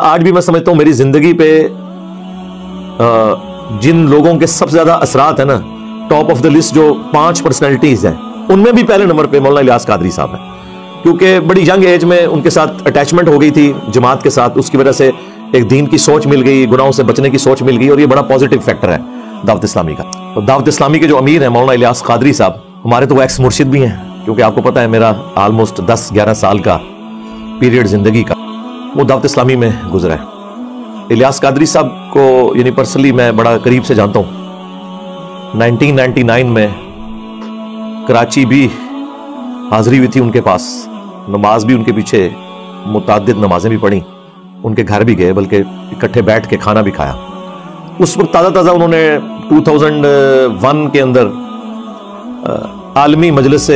آج بھی میں سمجھتا ہوں میری زندگی پہ جن لوگوں کے سب سے زیادہ اثرات ہیں نا، ٹاپ آف دا لسٹ جو 5 پرسنالٹیز ہیں، ان میں بھی پہلے نمبر پہ مولانا الیاس قادری صاحب ہیں، کیونکہ بڑی ینگ ایج میں ان کے ساتھ اٹیچمنٹ ہو گئی تھی جماعت کے ساتھ، اس کی وجہ سے ایک دین کی سوچ مل گئی، گناہوں سے بچنے کی سوچ مل گئی، اور یہ بڑا پازیٹیو فیکٹر ہے دعوت اسلامی کا۔ اور دعوت اسلامی کے جو امیر ہیں مولانا الیاس قادری صاحب، ہمارے تو وہ ایکس مرشد بھی ہیں، کیونکہ آپ کو پتہ ہے میرا آلموسٹ 10-11 سال کا پیریڈ زندگی کا وہ دعوت اسلامی میں گزرا ہے۔ الیاس قادری صاحب کو یعنی پرسنلی میں بڑا قریب سے جانتا ہوں۔ 1999 میں کراچی بھی حاضری ہوئی تھی ان کے پاس، نماز بھی ان کے پیچھے متعدد نمازیں بھی پڑھیں، ان کے گھر بھی گئے، بلکہ اکٹھے بیٹھ کے کھانا بھی کھایا۔ اس وقت تازہ انہوں نے 2001 کے اندر عالمی مجلس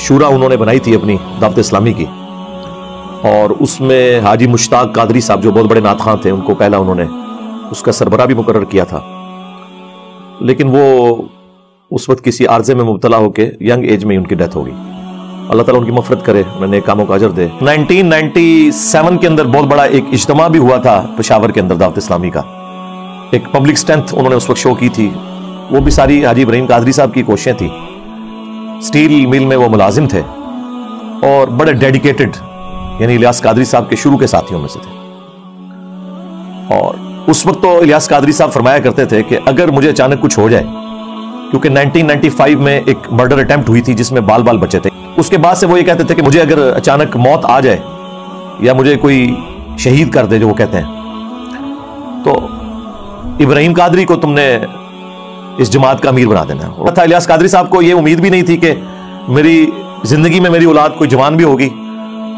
شورا انہوں نے بنائی تھی اپنی دعوت اسلامی کی، اور اس میں حاجی مشتاق قادری صاحب جو بہت بڑے نعت خواں تھے، ان کو پہلا انہوں نے اس کا سربراہ بھی مقرر کیا تھا، لیکن وہ اس وقت کسی عارضے میں مبتلا ہو کے ینگ ایج میں ہی ان کی ڈیتھ ہو گئی۔ اللہ تعالیٰ ان کی مغفرت کرے، انہیں نیک کاموں کا اجر دے۔ 1997 کے اندر بہت بڑا ایک اجتماع بھی ہوا تھا پشاور کے اندر دعوت اسلامی کا، ایک پبلک اسٹرینتھ انہوں نے اس وقت شو کی تھی، وہ بھی ساری حاجی ابراہیم قادری صاحب کی کوششیں تھیں۔ سٹیل مل میں وہ ملازم تھے اور بڑے ڈیڈیکیٹڈ، یعنی الیاس قادری صاحب کے شروع کے ساتھیوں میں سے تھے، اور اس وقت تو الیاس قادری صاحب فرمایا کرتے تھے کہ اگر مجھے اچانک کچھ ہو جائے، کیونکہ 1995 میں ایک مرڈر اٹیمپٹ ہوئی تھی جس میں بال بچے تھے، اس کے بعد سے وہ یہ کہتے تھے کہ مجھے اگر اچانک موت آ جائے یا مجھے کوئی شہید کر دے، جو وہ کہتے ہیں، تو ابراہیم قادری کو تم نے اس جماعت کا امیر بنا دینا ہے۔ تھا الیاس قادری صاحب کو یہ امید بھی نہیں تھی کہ میری زندگی میں میری اولاد کوئی جوان بھی ہوگی۔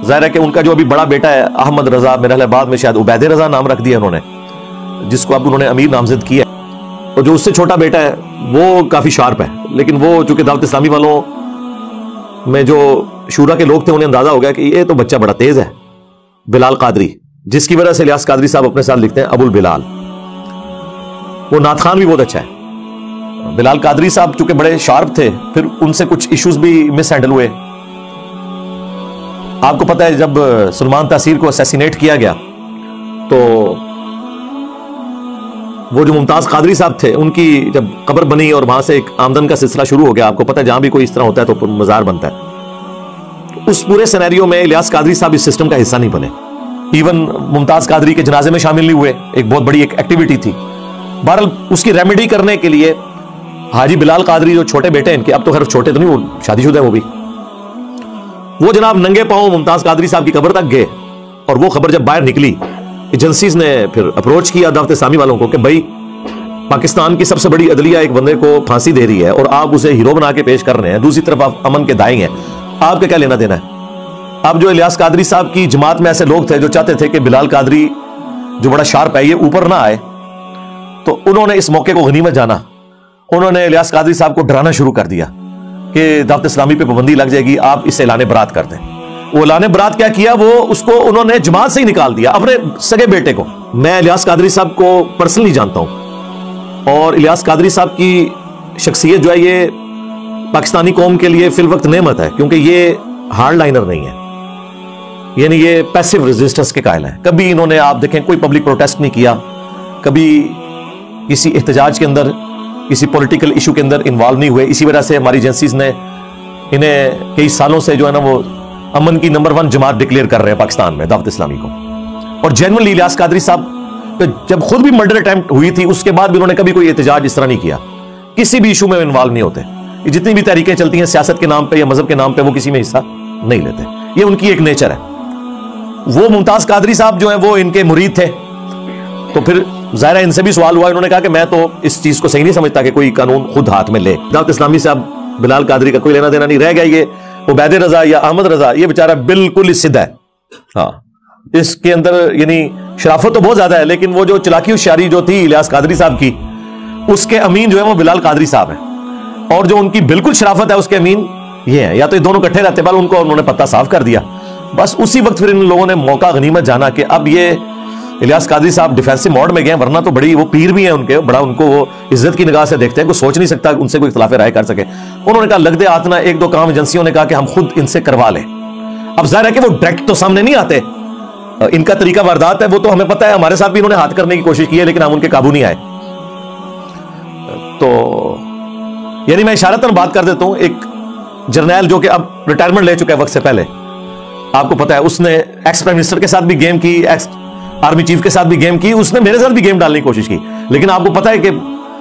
ظاہر ہے کہ ان کا جو ابھی بڑا بیٹا ہے احمد رضا، میرے خیال بعد میں شاید عبید رضا نام رکھ دیا انہوں نے، جس کو اب انہوں نے امیر نامزد کیا ہے، اور جو اس سے چھوٹا بیٹا ہے وہ کافی شارپ ہے، لیکن وہ چونکہ دعوت اسلامی والوں میں جو شورا کے لوگ تھے انہیں اندازہ ہو گیا کہ یہ تو بچہ بڑا تیز ہے، بلال قادری، جس کی وجہ سے الیاس قادری صاحب اپنے ساتھ لکھتے ہیں ابو البلال۔ وہ نعت خان بھی بہت اچھا ہے۔ بلال قادری صاحب چونکہ بڑے شارپ تھے، پھر ان سے کچھ ایشوز بھی مس ہینڈل ہوئے۔ آپ کو پتہ ہے جب سلمان تاثیر کو اسیسینیٹ کیا گیا تو وہ جو ممتاز قادری صاحب تھے، ان کی جب قبر بنی اور وہاں سے ایک آمدن کا سلسلہ شروع ہو گیا، آپ کو پتہ ہے جہاں بھی کوئی اس طرح ہوتا ہے تو مزار بنتا ہے، اس پورے سینیریو میں الیاس قادری صاحب اس سسٹم کا حصہ نہیں بنے، ایون ممتاز قادری کے جنازے میں شامل نہیں ہوئے، ایک بہت بڑی ایک ایکٹیویٹی تھی۔ بہرحال اس کی ریمیڈی کرنے کے لیے حاجی بلال قادری جو چھوٹے بیٹے ہیں ان کے، اب تو خیر چھوٹے تو نہیں، وہ شادی شدہ ہے، وہ جناب ننگے پاؤں ممتاز قادری صاحب کی قبر تک گئے، اور وہ خبر جب باہر نکلی، ایجنسیز نے پھر اپروچ کیا دعوت اسلامی والوں کو کہ بھائی پاکستان کی سب سے بڑی عدلیہ ایک بندے کو پھانسی دے رہی ہے اور آپ اسے ہیرو بنا کے پیش کر رہے ہیں، دوسری طرف آپ امن کے دائیں ہیں، آپ کا کیا لینا دینا ہے؟ اب جو الیاس قادری صاحب کی جماعت میں ایسے لوگ تھے جو چاہتے تھے کہ بلال قادری جو بڑا شارپ ہے یہ اوپر نہ آئے، تو انہوں نے اس موقع کو غنیمت جانا، انہوں نے الیاس قادری صاحب کو ڈرانا شروع کر دیا کہ دعوت اسلامی پہ پابندی لگ جائے گی، آپ اس سے اعلان برات کر دیں۔ وہ اعلان برات کیا کیا، وہ اس کو انہوں نے جماعت سے ہی نکال دیا، اپنے سگے بیٹے کو۔ میں الیاس قادری صاحب کو پرسنلی جانتا ہوں، اور الیاس قادری صاحب کی شخصیت جو ہے یہ پاکستانی قوم کے لیے فی الوقت نعمت ہے، کیونکہ یہ ہارڈ لائنر نہیں ہے، یعنی یہ پیسو ریزسٹنس کے قائل ہیں۔ کبھی انہوں نے آپ دیکھیں کوئی پبلک پروٹیسٹ نہیں کیا، کبھی کسی احتجاج کے اندر، کسی پولیٹیکل ایشو کے اندر انوالو نہیں ہوئے۔ اسی وجہ سے ہماری ایجنسیز نے انہیں کئی سالوں سے جو ہے نا وہ امن کی نمبر 1 جماعت ڈکلیئر کر رہے ہیں پاکستان میں دعوت اسلامی کو۔ اور جینوئنلی الیاس قادری صاحب جب خود بھی مرڈر اٹیمپٹ ہوئی تھی، اس کے بعد بھی انہوں نے کبھی کوئی احتجاج اس طرح نہیں کیا، کسی بھی ایشو میں انوالو نہیں ہوتے۔ یہ جتنی بھی تحریکیں چلتی ہیں سیاست کے نام پہ یا مذہب کے نام پہ، وہ کسی میں حصہ نہیں لیتے، یہ ان کی ایک نیچر ہے۔ وہ ممتاز قادری صاحب جو ہیں وہ ان کے مرید تھے، تو پھر ظاہر ہے ان سے بھی سوال ہوا، انہوں نے کہا کہ میں تو اس چیز کو صحیح نہیں سمجھتا کہ کوئی قانون خود ہاتھ میں لے۔ دعوت اسلامی سے اب بلال قادری کا کوئی لینا دینا نہیں رہ گیا۔ یہ عبید رضا یا احمد رضا، یہ بیچارہ بالکل ہی سیدھا ہے، ہاں اس کے اندر یعنی شرافت تو بہت زیادہ ہے، لیکن وہ جو چلاکی ہوشیاری جو تھی الیاس قادری صاحب کی، اس کے امین جو ہے وہ بلال قادری صاحب ہیں، اور جو ان کی بالکل شرافت ہے اس کے امین یہ ہیں۔ یا تو یہ دونوں کٹھے رہتے، بل ان کو انہوں نے پتہ صاف کر دیا، بس اسی وقت پھر ان لوگوں نے موقع غنیمت جانا کہ اب یہ الیاس قادری صاحب ڈیفینسو موڈ میں گئے، ورنہ تو بڑی وہ پیر بھی ہیں ان کے، بڑا ان کو وہ عزت کی نگاہ سے دیکھتے ہیں، کوئی سوچ نہیں سکتا ان سے کوئی اختلاف رائے کر سکے۔ انہوں نے کہا لگ دے آتنا، ایک دو کام ایجنسیوں نے کہا کہ ہم خود ان سے کروا لیں۔ اب ظاہر ہے کہ وہ ڈائریکٹ تو سامنے نہیں آتے، ان کا طریقہ واردات ہے وہ تو ہمیں پتہ ہے, ہمارے ساتھ بھی انہوں نے ہاتھ کرنے کی کوشش کی ہے لیکن ہم ان کے قابو نہیں آئے. تو یعنی میں اشارتاً بات کر دیتا ہوں, ایک جرنیل جو کہ اب ریٹائرمنٹ لے چکا ہے وقت سے پہلے, آپ کو پتا ہے اس نے ایکس پرائم منسٹر کے ساتھ بھی گیم کی, ایکس آرمی چیف کے ساتھ بھی گیم کی, اس نے میرے ساتھ بھی گیم ڈالنے کی کوشش کی, لیکن آپ کو پتا ہے کہ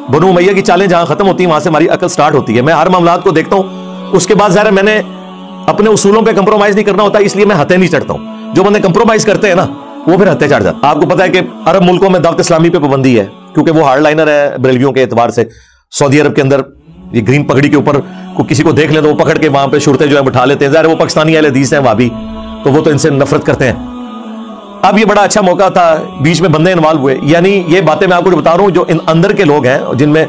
بنو امیہ کی چالیں جہاں ختم ہوتی ہیں وہاں سے ہماری عقل سٹارٹ ہوتی ہے. میں ہر معاملات کو دیکھتا ہوں, اس کے بعد ظاہر ہے میں نے اپنے اصولوں پہ کمپرومائز نہیں کرنا ہوتا, اس لیے میں ہتھے نہیں چڑھتا ہوں. جو بندے کمپرومائز کرتے ہیں نا وہ پھر ہتھے چڑھ جاتے ہیں. آپ کو پتا ہے کہ عرب ملکوں میں دعوت اسلامی پہ پابندی ہے کیونکہ وہ ہارڈ لائنر ہے بریلویوں کے اعتبار سے. سعودی عرب کے اندر یہ گرین پگڑی کے اوپر کسی کو دیکھ لیں تو وہ پکڑ کے وہاں پہ شرطیں جو ہے بٹھا لیتے ہیں. ظاہر وہ پاکستانی اہل حدیث ہیں وہابی, تو وہ تو ان سے نفرت کرتے ہیں. اب یہ بڑا اچھا موقع تھا, بیچ میں بندے انوالو ہوئے. یعنی یہ باتیں میں آپ کو بتا رہا ہوں جو ان اندر کے لوگ ہیں جن میں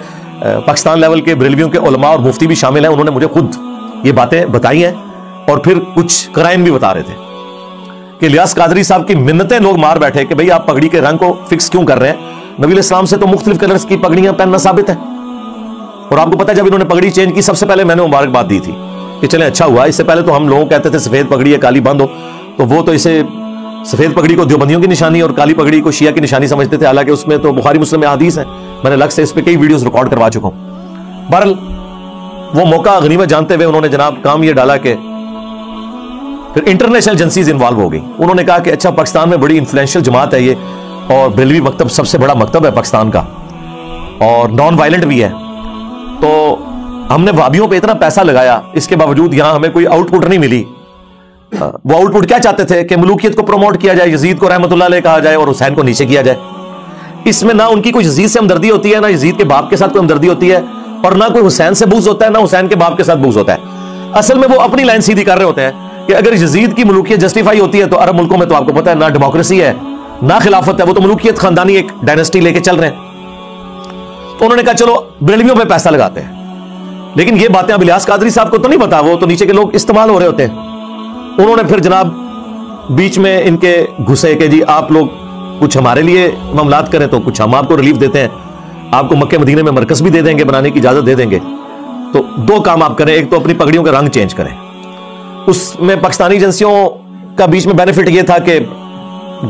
پاکستان لیول کے بریلویوں کے علماء اور مفتی بھی شامل ہیں, انہوں نے مجھے خود یہ باتیں بتائی ہیں اور پھر کچھ قرائن بھی بتا رہے تھے کہ الیاس قادری صاحب کی منتیں لوگ مار بیٹھے کہ بھئی آپ پگڑی کے رنگ کو فکس کیوں کر رہے ہیں, نبی علیہ السلام سے تو مختلف کلرز کی پگڑیاں پہننا ثابت ہے. اور آپ کو پتا ہے جب انہوں نے پگڑی چینج کی سب سے پہلے میں نے مبارکباد دی تھی کہ چلیں اچھا ہوا. اس سے پہلے تو ہم لوگوں کہتے تھے سفید پگڑی ہے کالی بند ہو, تو وہ تو اسے سفید پگڑی کو دیوبندیوں کی نشانی اور کالی پگڑی کو شیعہ کی نشانی سمجھتے تھے, حالانکہ اس میں تو بخاری مسلم میں حدیث ہیں. میں نے الگ سے اس پہ کئی ویڈیوز ریکارڈ کروا چکا ہوں. بہرحال وہ موقع غنیمت جانتے ہوئے انہوں نے جناب کام یہ ڈالا کہ پھر انٹرنیشنل ایجنسیز انوالو ہو گئی. انہوں نے کہا کہ اچھا پاکستان میں بڑی انفلوئنشل جماعت ہے یہ, اور بریلوی مکتب سب سے بڑا مکتب ہے پاکستان کا اور نان وائلنٹ بھی ہے, تو ہم نے وہابیوں پہ اتنا پیسہ لگایا, اس کے باوجود یہاں ہمیں کوئی آؤٹ پٹ نہیں ملی. وہ آؤٹ پٹ کیا چاہتے تھے کہ ملوکیت کو پروموٹ کیا جائے, یزید کو رحمت اللہ علیہ کہا جائے اور حسین کو نیچے کیا جائے. اس میں نہ ان کی کوئی یزید سے ہمدردی ہوتی ہے, نہ یزید کے باپ کے ساتھ کوئی ہمدردی ہوتی ہے, اور نہ کوئی حسین سے بغض ہوتا ہے, نہ حسین کے باپ کے ساتھ بغض ہوتا ہے. اصل میں وہ اپنی لائن سیدھی کر رہے ہوتے ہیں کہ اگر یزید کی ملوکیت جسٹیفائی ہوتی ہے تو عرب ملکوں میں تو آپ کو پتا ہے نہ ڈیموکریسی ہے نہ خلافت ہے, وہ تو ملوکیت خاندانی ایک ڈائنسٹی لے کے چل رہے ہیں. تو انہوں نے کہا چلو بریلویوں پہ پیسہ لگاتے ہیں. لیکن یہ باتیں اب الیاس قادری صاحب کو تو نہیں پتا, وہ تو نیچے کے لوگ استعمال ہو رہے ہوتے ہیں. انہوں نے پھر جناب بیچ میں ان کے گھسے کہ جی آپ لوگ کچھ ہمارے لیے معاملات کریں تو کچھ ہم آپ کو ریلیف دیتے ہیں, آپ کو مکہ مدینے میں مرکز بھی دے دیں گے, بنانے کی اجازت دے دیں گے. تو دو کام آپ کریں, ایک تو اپنی پگڑیوں کا رنگ چینج کریں. اس میں پاکستانی ایجنسیوں کا بیچ میں بینیفٹ یہ تھا کہ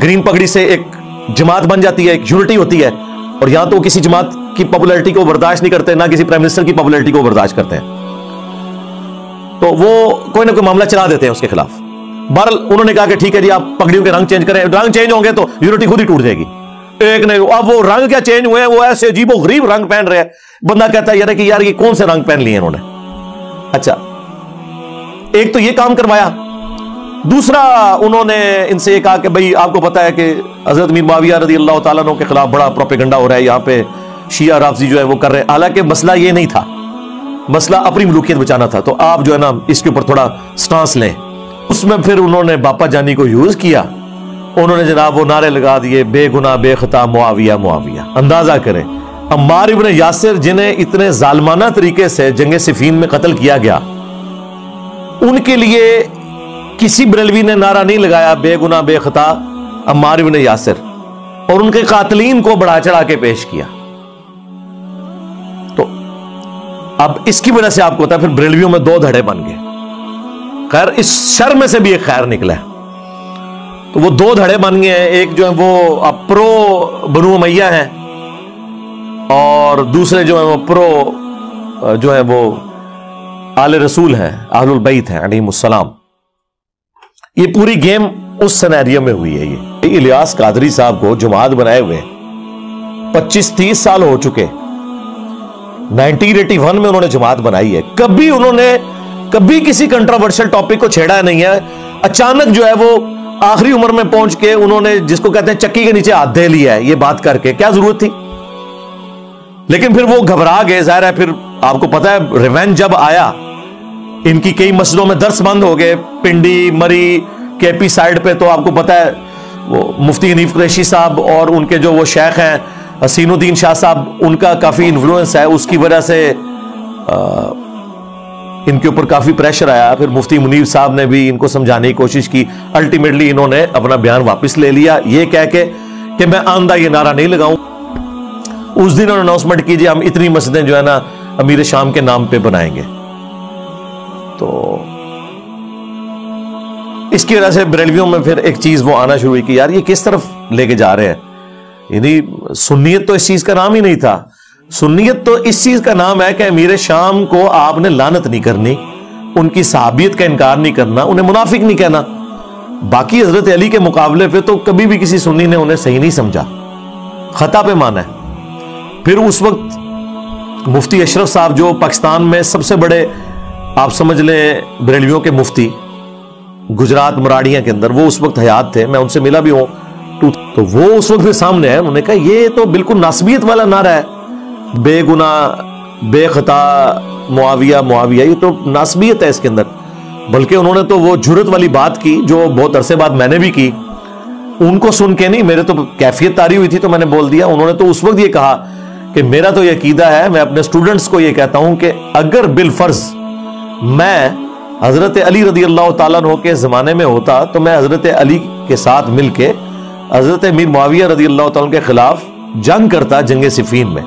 گرین پگڑی سے ایک جماعت بن جاتی ہے, ایک یونٹی ہوتی ہے, اور یہاں تو کسی جماعت کی پاپولرٹی کو برداشت نہیں کرتے, نہ کسی پرائم منسٹر کی پاپولرٹی کو برداشت کرتے ہیں, تو وہ کوئی نہ کوئی معاملہ چلا دیتے ہیں اس کے خلاف. بہرحال انہوں نے کہا کہ ٹھیک ہے جی آپ پگڑیوں کے رنگ چینج کریں, رنگ چینج ہوں گے تو یونٹی خود ہی ٹوٹ جائے گی. ایک نہیں, اب وہ رنگ کیا چینج ہوئے ہیں, وہ ایسے عجیب و غریب رنگ پہن رہے ہیں. بندہ کہتا ہے یار یہ کون سے رنگ پہن لیے انہوں نے. اچھا ایک تو یہ کام کروایا, دوسرا انہوں نے ان سے یہ کہا کہ بھئی آپ کو پتا ہے کہ حضرت امیر معاویہ رضی اللہ تعالیٰ عنہ کے خلاف بڑا پروپیگنڈا ہو رہا ہے یہاں پہ, شیعہ رافضی جو ہے وہ کر رہے ہیں. حالانکہ مسئلہ یہ نہیں تھا, مسئلہ اپنی ملوکیت بچانا تھا. تو آپ جو ہے نا اس کے اوپر تھوڑا سٹانس لیں. اس میں پھر انہوں نے باپا جانی کو یوز کیا, انہوں نے جناب وہ نعرے لگا دیے بے گناہ بے خطا معاویہ معاویہ. اندازہ کریں عمار ابن یاسر جنہیں اتنے ظالمانہ طریقے سے جنگ صفین میں قتل کیا گیا, ان کے لیے کسی بریلوی نے نعرہ نہیں لگایا بے گناہ بے خطا عمار ابن یاسر, اور ان کے قاتلین کو بڑھا چڑھا کے پیش کیا. تو اب اس کی وجہ سے آپ کو پتا ہے پھر بریلویوں میں دو دھڑے بن گئے. خیر اس شر میں سے بھی ایک خیر نکلا ہے. تو وہ دو دھڑے بن گئے ہیں, ایک جو ہے وہ پرو بنو امیہ ہیں, اور دوسرے جو ہیں وہ پرو جو ہے وہ آل رسول ہیں, اہل البیت ہیں علیہم السلام. یہ پوری گیم اس سینیریو میں ہوئی ہے. یہ الیاس قادری صاحب کو جماعت بنائے ہوئے 25-30 سال ہو چکے. 1981 میں انہوں نے جماعت بنائی ہے, کبھی انہوں نے کبھی کسی کنٹراورشل ٹاپک کو چھیڑا نہیں ہے. اچانک جو ہے وہ آخری عمر میں پہنچ کے انہوں نے جس کو کہتے ہیں چکی کے نیچے ہاتھ دے لیا ہے. یہ بات کر کے کیا ضرورت تھی, لیکن پھر وہ گھبرا گئے. ظاہر ہے پھر آپ کو پتا ہے ریونج جب آیا, ان کی کئی مسجدوں میں درس بند ہو گئے, پنڈی مری کے پی سائڈ پہ. تو آپ کو پتا ہے وہ مفتی حنیف قریشی صاحب اور ان کے جو وہ شیخ ہیں حسین الدین شاہ صاحب, ان کا کافی انفلوئنس ہے. اس کی وجہ سے ان کے اوپر کافی پریشر آیا. پھر مفتی منیر صاحب نے بھی ان کو سمجھانے کی کوشش کی. الٹیمیٹلی انہوں نے اپنا بیان واپس لے لیا, یہ کہہ کے کہ میں آندہ یہ نعرہ نہیں لگاؤں. اس دن انہوں نے اناؤنسمنٹ کیجیے ہم اتنی مسجدیں جو ہے نا امیر شام کے نام پہ بنائیں گے. تو اس کی وجہ سے بریلویوں میں پھر ایک چیز وہ آنا شروع ہوئی کہ یار یہ کس طرف لے کے جا رہے ہیں. یعنی سنیت تو اس چیز کا نام ہی نہیں تھا. سنیت تو اس چیز کا نام ہے کہ امیر شام کو آپ نے لعنت نہیں کرنی, ان کی صحابیت کا انکار نہیں کرنا, انہیں منافق نہیں کہنا. باقی حضرت علی کے مقابلے پہ تو کبھی بھی کسی سنی نے انہیں صحیح نہیں سمجھا, خطا پہ مانا ہے. پھر اس وقت مفتی اشرف صاحب جو پاکستان میں سب سے بڑے آپ سمجھ لیں بریلویوں کے مفتی گجرات مراڑیاں کے اندر, وہ اس وقت حیات تھے, میں ان سے ملا بھی ہوں, تو وہ اس وقت بھی سامنے ہے. انہوں نے کہا یہ تو بالکل ناسبیت والا نعرہ ہے, بے گناہ بے خطا معاویہ معاویہ, یہ تو ناسبیت ہے اس کے اندر. بلکہ انہوں نے تو وہ جرت والی بات کی جو بہت عرصے بعد میں نے بھی کی, ان کو سن کے نہیں, میرے تو کیفیت طاری ہوئی تھی تو میں نے بول دیا. انہوں نے تو اس وقت یہ کہا کہ میرا تو یہ عقیدہ ہے, میں اپنے سٹوڈنٹس کو یہ کہتا ہوں کہ اگر بالفرض میں حضرت علی رضی اللہ تعالیٰ عنہ کے زمانے میں ہوتا تو میں حضرت علی کے ساتھ مل کے حضرت امیر معاویہ رضی اللہ تعالیٰ عنہ کے خلاف جنگ کرتا, جنگ صفین میں.